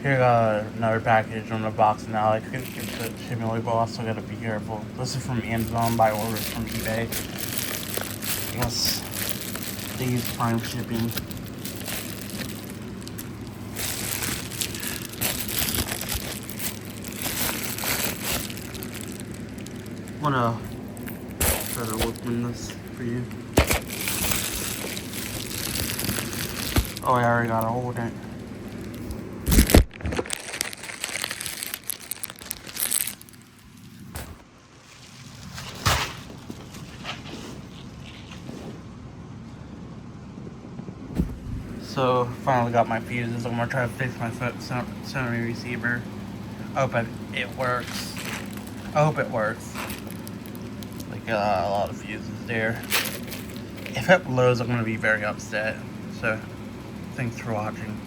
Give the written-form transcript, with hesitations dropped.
Here I got another package on the box now. I couldn't get the shipping label, also gotta be careful. This is from Amazon by order from eBay. Yes, they use Prime shipping. I'm gonna try to open this for you. Oh, I already got a hold in it. So, finally got my fuses. I'm gonna try to fix my Sony receiver. I hope it works. I hope it works. Like, a lot of fuses there. If it blows, I'm gonna be very upset. So, thanks for watching.